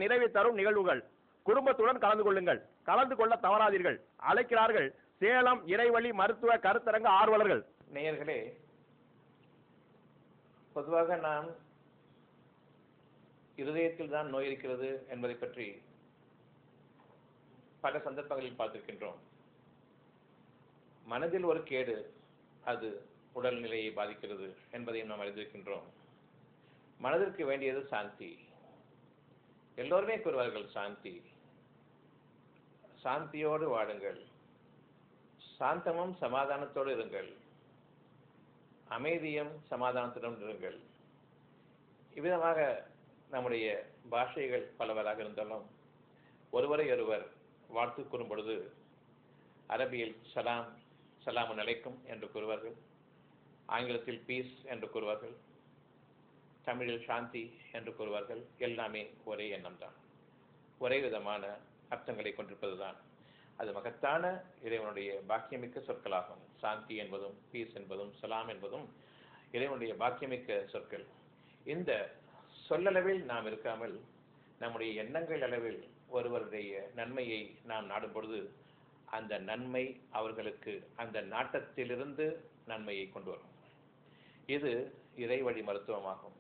நிறைவை தரும் நிகழ்வுகள். குடும்பத்துடன் கலந்து கொள்ளுங்கள். கலந்து கொள்ள தவறாதீர்கள். அழைக்கிறார்கள் சேலம் இறைவழி மருத்துவ கருத்தரங்க ஆர்வலர்கள். நேயர்களே, பொதுவாக நாம் இருதயத்தில் தான் நோய் இருக்கிறது என்பதை பற்றி பல சந்தர்ப்பங்களில் பார்த்திருக்கின்றோம். மனதில் ஒரு கேடு அது உடல்நிலையை பாதிக்கிறது என்பதையும் நாம் அறிந்திருக்கின்றோம். மனதிற்கு வேண்டியது சாந்தி. எல்லோருமே கூறுவார்கள் சாந்தி. சாந்தியோடு வாடுங்கள், சாந்தமும் சமாதானத்தோடு இருங்கள், அமைதியும் சமாதானத்துடன் இருங்கள். இவ்விதமாக நம்முடைய பாஷைகள் பலவராக இருந்தாலும் ஒருவரை ஒருவர் வாழ்த்து கூறும் பொழுது அரபியில் சலாம், சலாமுன் அலைக்கும் என்று கூறுவார்கள், ஆங்கிலத்தில் பீஸ் என்று கூறுவார்கள், தமிழில் சாந்தி என்று கூறுவார்கள். எல்லாமே ஒரே எண்ணம் தான், ஒரே விதமான அர்த்தங்களை கொண்டிருப்பதுதான். அது மகத்தான இறைவனுடைய பாக்கியமிக்க சொற்களாகும். சாந்தி என்பதும் பீஸ் என்பதும் சலாம் என்பதும் இறைவனுடைய பாக்கியமிக்க சொற்கள். இந்த சொல்லளவில் நாம் இருக்காமல் நம்முடைய எண்ணங்கள் அளவில் ஒருவருடைய நன்மையை நாம் நாடும் பொழுது அந்த நன்மை அவர்களுக்கு அந்த நாட்டத்திலிருந்து நன்மையை கொண்டு வரும். இது இறைவழி மருத்துவமாகும்.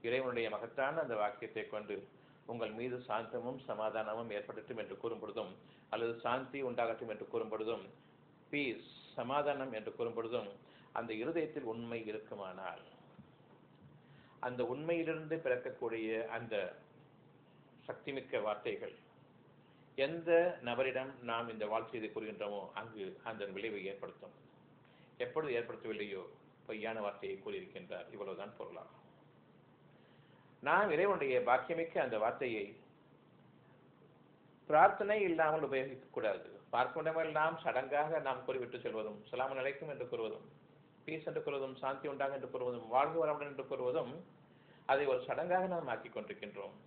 இறைவனுடைய மகத்தான அந்த வாக்கியத்தை கொண்டு உங்கள் மீது சாந்தமும் சமாதானமும் ஏற்படட்டும் என்று கூறும் பொழுதும், அல்லது சாந்தி உண்டாகட்டும் என்று கூறும் பொழுதும், பீஸ் சமாதானம் என்று கூறும் பொழுதும், அந்த இருதயத்தில் உண்மை இருக்குமானால், அந்த உண்மையிலிருந்து பிறக்கக்கூடிய அந்த சக்திமிக்க வார்த்தைகள் எந்த நபரிடம் நாம் இந்த வாழ்க்கையை கூறுகின்றோமோ அங்கு அந்த விளைவை ஏற்படுத்தும். எப்பொழுது ஏற்படுத்தவில்லையோ பொய்யான வார்த்தையை கூறியிருக்கின்றார். இவ்வளவுதான் பொருளாகும். நாம் இறைவனுடைய பாக்கியமிக்க அந்த வார்த்தையை பிரார்த்தனை இல்லாமல் உபயோகிக்கக்கூடாது. பார்க்கணுமெல்லாம் சடங்காக நாம் கூறிவிட்டு செல்வதும், சலாமுன் அலைக்கும் என்று கூறுவதும், பீஸ் என்று கூறுவதும், சாந்தி உண்டாக என்று கூறுவதும், வாழ்க வளமுடன் என்று கூறுவதும் அதை ஒரு சடங்காக நாம் ஆக்கிக் கொண்டிருக்கின்றோம்.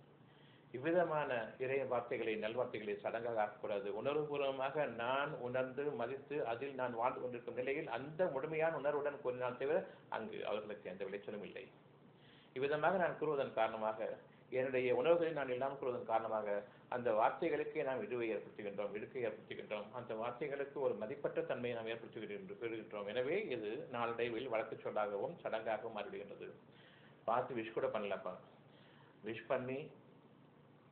இவ்விதமான இறை வார்த்தைகளை, நல்வார்த்தைகளை சடங்காக ஆக்கக்கூடாது. உணர்வுபூர்வமாக நான் உணர்ந்து மதித்து அதில் நான் வாழ்ந்து கொண்டிருக்கும் நிலையில் அந்த முழுமையான உணர்வுடன் கூறினால் தவிர அங்கு அவர்களுக்கு எந்த விளைச்சலும் இல்லை. இவ்விதமாக நான் கூறுவதன் காரணமாக, என்னுடைய உணர்வுகளை நான் இல்லாமல் கூறுவதன் காரணமாக அந்த வார்த்தைகளுக்கே நாம் இடுக்கை ஏற்படுத்துகின்றோம். அந்த வார்த்தைகளுக்கு ஒரு மதிப்பற்ற தன்மையை நாம் ஏற்படுத்துகின்றோம். எனவே இது நாளடைவில் வழக்கு சொல்லாகவும் சடங்காகவும் மாறிவிடுகின்றது. பார்த்து விஷ் கூட பண்ணலப்பா, விஷ் பண்ணி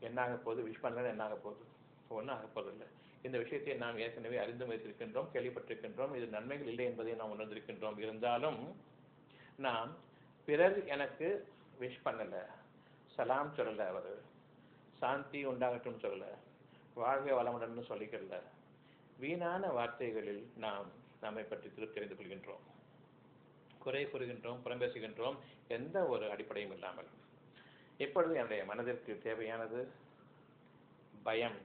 என்னாக போகுது, விஷ் பண்ணல என்னாக போகுது, ஒன்றும் ஆக போவதில்லை. இந்த விஷயத்தை நாம் ஏற்கனவே அறிந்து வைத்திருக்கின்றோம், கேள்விப்பட்டிருக்கின்றோம். இது நன்மைகள் இல்லை என்பதை நாம் உணர்ந்திருக்கின்றோம். இருந்தாலும் நாம் பிறர் எனக்கு விஷ் பண்ணல, சலாம் சொல்லல, அவர் சாந்தி உண்டாகட்டும் சொல்லல, வாழ்க வளமுடன் சொல்லிக்கல, வீணான வார்த்தைகளில் நாம் நம்மை பற்றி தெரிந்து கொள்கின்றோம், குறை கூறுகின்றோம், புறம்பேசுகின்றோம், எந்த ஒரு அடிப்படையும் இல்லாமல். இப்பொழுது என்னுடைய மனதிற்கு தேவையானது பயம்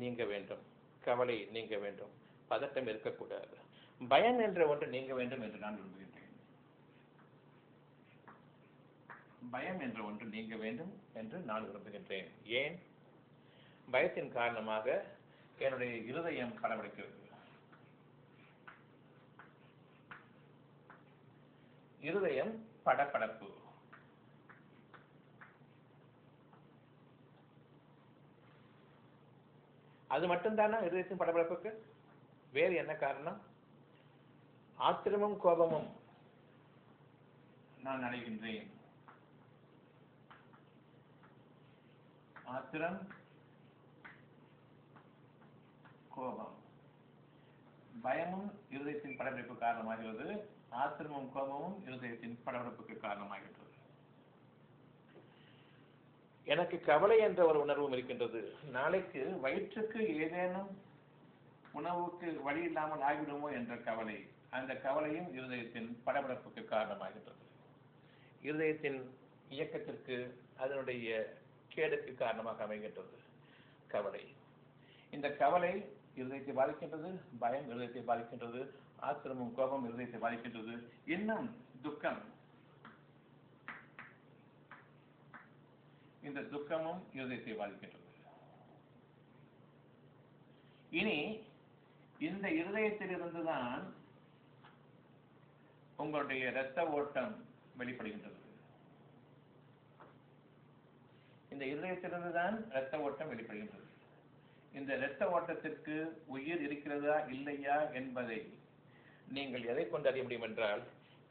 நீங்க வேண்டும், கவலை நீங்க வேண்டும், பதட்டம் இருக்கக்கூடாது. பயம் என்ற ஒன்று நீங்க வேண்டும் என்று நான் விரும்புகின்றேன். பயம் என்ற ஒன்று நீங்க வேண்டும் என்று நான் விரும்புகின்றேன். ஏன்? பயத்தின் காரணமாக என்னுடைய இருதயம் படபடக்கிறது. இருதயம் படபடப்பு. அது மட்டும்தானா இருதயத்தின் படபடப்புக்கு? வேறு என்ன காரணம்? ஆத்திரமும் கோபமும் நான் அடைகின்றேன். ஆத்திரம், கோபம், பயமும் இருதயத்தின் படபடப்பு காரணமாகிறது. ஆத்திரமும் கோபமும் இருதயத்தின் படபடப்புக்கு காரணமாகின்றது. எனக்கு கவலை என்ற ஒரு உணர்வும் இருக்கின்றது. நாளைக்கு வயிற்றுக்கு ஏதேனும் உணவுக்கு வழி இல்லாமல் ஆகிவிடுமோ என்ற கவலை, அந்த கவலையும் இருதயத்தின் படபடப்புக்கு காரணமாகின்றது. இருதயத்தின் இயக்கத்திற்கு அதனுடைய கேடுக்கு காரணமாக அமைகின்றது கவலை. இந்த கவலை இருதயத்தை பாதிக்கின்றது, பயம் இருதயத்தை பாதிக்கின்றது, ஆத்திரமும் கோபம் இருதயத்தை பாதிக்கின்றது. இன்னும் துக்கம், இந்த துக்கமும் இருதயத்தை பாதிக்கின்றது. இனி இந்த இருதயத்தில் இருந்துதான் உங்களுடைய இரத்த ஓட்டம் வெளிப்படுகின்றது. இந்த இருதயத்திலிருந்து தான் இரத்த ஓட்டம் வெளிப்படுகின்றது. இந்த இரத்த ஓட்டத்திற்கு உயிர் இருக்கிறதா இல்லையா என்பதை நீங்கள் எதை கொண்டு அறிய முடியும் என்றால்,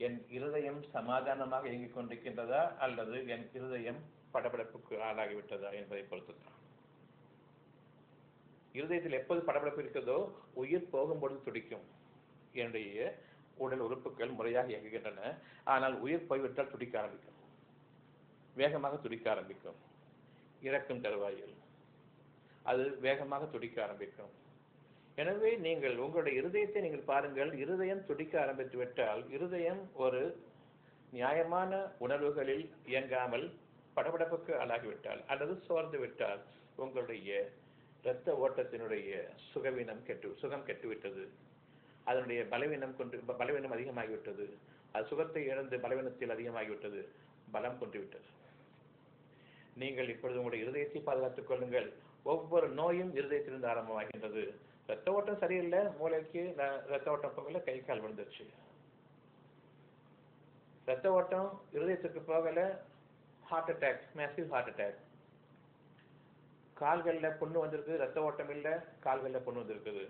என் இருதயம் சமாதானமாக இயங்கிக் கொண்டிருக்கின்றதா அல்லது என் இருதயம் படபடப்புக்கு ஆளாகிவிட்டதா என்பதை பொறுத்துதான். இருதயத்தில் எப்போது படபடப்பு இருக்கிறதோ உயிர் போகும்பொழுது துடிக்கும். என்னுடைய உடல் உறுப்புகள் முறையாக இயங்குகின்றன. ஆனால் உயிர் போய்விட்டால் துடிக்க ஆரம்பிக்கும், வேகமாக துடிக்க ஆரம்பிக்கும். இறக்கும் தருவாயில் அது வேகமாக துடிக்க ஆரம்பிக்கும். எனவே நீங்கள் உங்களுடைய இருதயத்தை நீங்கள் பாருங்கள். இருதயம் துடிக்க ஆரம்பித்து விட்டால், இருதயம் ஒரு நியாயமான உணர்வுகளில் இயங்காமல் படபடப்புக்கு ஆளாகிவிட்டால் அல்லது சோர்ந்து விட்டால், உங்களுடைய இரத்த ஓட்டத்தினுடைய சுகம் கெட்டுவிட்டது. அதனுடைய பலவீனம் அதிகமாகிவிட்டது. அது சுகத்தை இழந்து பலவீனத்தில் அதிகமாகிவிட்டது, பலம் கொண்டுவிட்டது. நீங்கள் இப்பொழுது உங்களுடைய இருதயத்தை பாதுகாத்துக் கொள்ளுங்கள். ஒவ்வொரு நோயும் இருதயத்திலிருந்து ஆரம்பமாகின்றது. இரத்த ஓட்டம் சரியில்லை, மூளைக்கு இரத்த ஓட்டம் போகல, கை கால் விழுந்துருச்சு. இரத்த ஓட்டம் இருதயத்துக்கு போகல, heart attack, massive heart attack. கால்களில் புண்ணு வந்திருக்கு, இரத்த ஓட்டம் இல்லை, கால்களில் புண்ணு வந்திருக்குது.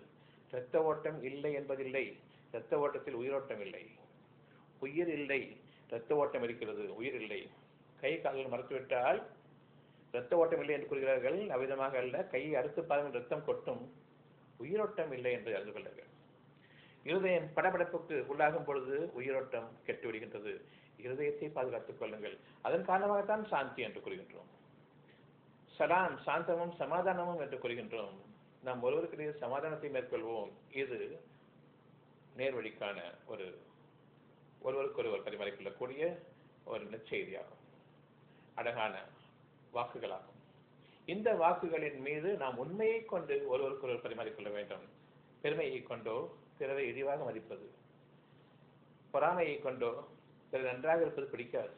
இரத்த ஓட்டம் இல்லை என்பதில்லை, இரத்த ஓட்டத்தில் உயிரோட்டம் இல்லை. உயிர் இல்லை, இரத்த ஓட்டம் இருக்கிறது, உயிர் இல்லை. கை கால்கள் மறுத்துவிட்டால் இரத்த ஓட்டம் இல்லை என்று கூறுகிறார்கள். அவ்விதமாக அல்ல, கையை அறுத்து பாருங்கள், ரத்தம் கொட்டும், உயிரோட்டம் இல்லை என்று அறிந்து கொள்ளுங்கள். இருதயம் படபடப்புக்கு உள்ளாகும் பொழுது உயிரோட்டம் கெட்டுவிடுகின்றது. இருதயத்தை பாதுகாத்துக் கொள்ளுங்கள். அதன் காரணமாகத்தான் சாந்தி என்று கூறுகின்றோம். சலாம், சாந்தமும் சமாதானமும் என்று கூறுகின்றோம். நாம் ஒருவருக்கிடையே சமாதானத்தை மேற்கொள்வோம். இது நேர்வழிக்கான ஒருவருக்கொருவர் பரிமாறிக்கொள்ளக்கூடிய ஒரு நற்செய்தியாகும், அழகான வாக்குகளாகும். இந்த வாக்குகளின் மீது நாம் உண்மையை கொண்டு ஒருவருக்கொருவர் பரிமாறிக்கொள்ள வேண்டும். பெருமையை கொண்டோ பிறரை இழிவாக மதிப்பது, பொறாமையை கொண்டோ பிறர் நன்றாக இருப்பது பிடிக்காது.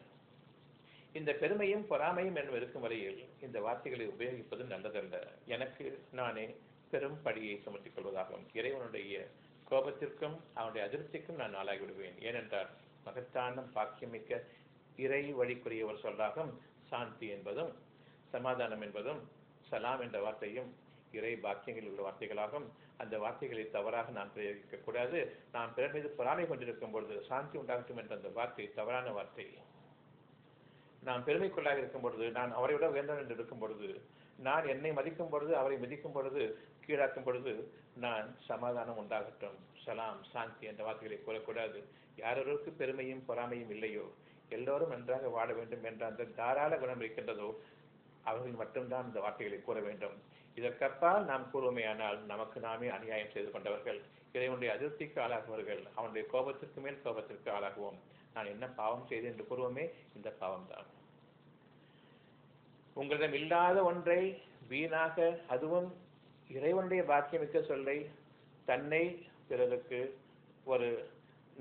இந்த பெருமையும் பொறாமையும் என்று இருக்கும் வரையில் இந்த வார்த்தைகளை உபயோகிப்பது நல்லதல்ல. எனக்கு நானே பெரும் படியை சுமத்திக் கொள்வதாகும். இறைவனுடைய கோபத்திற்கும் அவனுடைய அதிருப்திக்கும் நான் ஆளாகி விடுவேன். ஏனென்றால் மகத்தான பாக்கியமிக்க இறை வழிக்குரிய ஒரு சொல்லாகும் சாந்தி என்பதும் சமாதானம் என்பதும் சலாம் என்ற வார்த்தையும் இறை பாக்கியங்களில் உள்ள வார்த்தைகளாகும். அந்த வார்த்தைகளை தவறாக நாம் பிரயோகிக்க கூடாது. நாம் பிறர் மீது பொறாமை கொண்டிருக்கும் பொழுது சாந்தி உண்டாகட்டும் என்ற அந்த வார்த்தை தவறான வார்த்தை. நாம் பெருமைக்குள்ளாக இருக்கும் பொழுது, நான் அவரை விட உயர்ந்தவன் என்று இருக்கும் பொழுது, நான் என்னை மதிக்கும் பொழுது, அவரை மிதிக்கும் பொழுது, கீழாக்கும் பொழுது, நான் சமாதானம் உண்டாகட்டும், சலாம், சாந்தி என்ற வார்த்தைகளை கூறக்கூடாது. யாரொருக்கு பெருமையும் பொறாமையும் இல்லையோ, எல்லோரும் நன்றாக வாழ வேண்டும் என்ற அந்த தாராள குணம் இருக்கின்றதோ அவர்கள் மட்டும்தான் இந்த வார்த்தைகளை கூற வேண்டும். இதற்கப்பால் நாம் கூறுவோமேயானால் நமக்கு நாமே அநியாயம் செய்து கொண்டவர்கள், இறைவனுடைய அதிருப்திக்கு ஆளாகுவார்கள், அவனுடைய கோபத்திற்கு மேல் கோபத்திற்கு ஆளாகுவோம். நான் என்ன பாவம் செய்தேன் என்று கூறுவோமே, இந்த பாவம்தான். உங்களிடம் இல்லாத ஒன்றை வீணாக, அதுவும் இறைவனுடைய பாக்கியமிக்க சொல்லை தன்னை பிறருக்கு ஒரு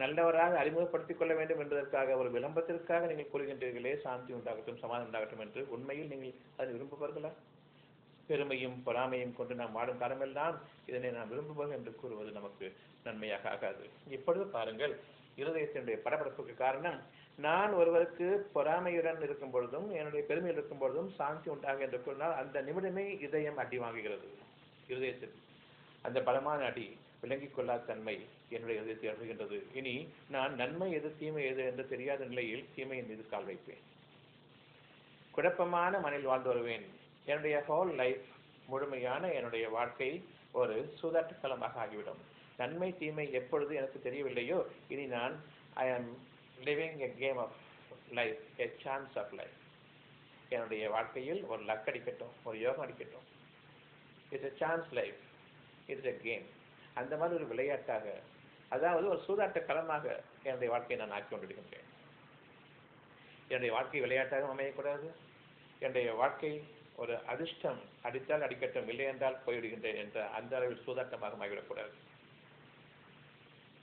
நல்லவராக அறிமுகப்படுத்திக் கொள்ள வேண்டும் என்பதற்காக, ஒரு விளம்பரத்திற்காக நீங்கள் கூறுகின்றீர்களே சாந்தி உண்டாகட்டும், சமாதானம் உண்டாகட்டும் என்று, உண்மையில் நீங்கள் அதை விரும்புவார்களா? பெருமையும் பொறாமையும் கொண்டு நாம் வாடும் காலமெல்லாம் இதனை நாம் விரும்புவோம் என்று கூறுவது நமக்கு நன்மையாக ஆகாது. இப்பொழுது பாருங்கள், இருதயத்தினுடைய படபடப்புக்கு காரணம், நான் ஒருவருக்கு பொறாமையுடன் இருக்கும் பொழுதும் என்னுடைய பெருமையில் இருக்கும் பொழுதும் சாந்தி உண்டாக என்று கூறினால் அந்த நிமிடமே இதயம் அடி வாங்குகிறது. இருதயத்தில் அந்த பலமான அடி, விளங்கிக் கொள்ளாத தன்மை என்னுடைய இதயத்தை அழுகின்றது. இனி நான் நன்மை எது தீமை எது என்று தெரியாத நிலையில் தீமையின் மீது கால் வைப்பேன். குழப்பமான மனில் வாழ்ந்து வருவேன். என்னுடைய ஹோல் லைஃப், முழுமையான என்னுடைய வாழ்க்கை ஒரு சூதாட்ட களமாக ஆகிவிடும். நன்மை தீமை எப்பொழுது எனக்கு தெரியவில்லையோ, இனி நான் I am living a game of life, a chance of life. என்னுடைய வாழ்க்கையில் ஒரு லக் அடிக்கட்டும், ஒரு யோகம் அடிக்கட்டும், it's a chance life, it's a game. அந்த மாதிரி ஒரு விளையாட்டாக, அதாவது ஒரு சூதாட்ட களமாக என்னுடைய வாழ்க்கையை நான் ஆக்கி கொண்டிருக்கின்றேன். என்னுடைய வாழ்க்கை விளையாட்டாக அமையக்கூடாது. என்னுடைய வாழ்க்கை ஒரு அதிர்ஷ்டம், அடித்தால் அடிக்கட்டும், இல்லை என்றால் போய்விடுகின்றேன் என்ற அந்த அளவில் சூதாட்டமாக ஆகிவிடக்கூடாது.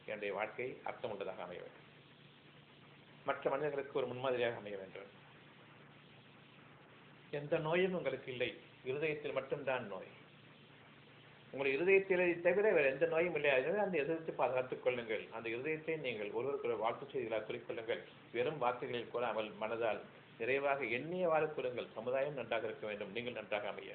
என்னுடைய வாழ்க்கை அர்த்தமுள்ளதாக அமைய வேண்டும். மற்ற மனிதர்களுக்கு ஒரு முன்மாதிரியாக அமைய வேண்டும். எந்த நோயும் உங்களுக்கு இல்லை, இருதயத்தில் மட்டும்தான் நோய். உங்களுடைய இருதயத்தை தவிர வேறு எந்த நோயும் இல்லை. எனவே அந்த இருதயத்தை பாதுகாத்துக் கொள்ளுங்கள். அந்த இருதயத்தை நீங்கள் ஒருவருக்கு வாழ்த்து செய்திகளாக குறிக்கொள்ளுங்கள். வெறும் வார்த்தைகளில் கூறாமல் மனதால் நிறைவாக எண்ணியவாறு கூறுங்கள். சமுதாயம் நன்றாக இருக்க வேண்டும், நீங்கள் நன்றாக அமைய.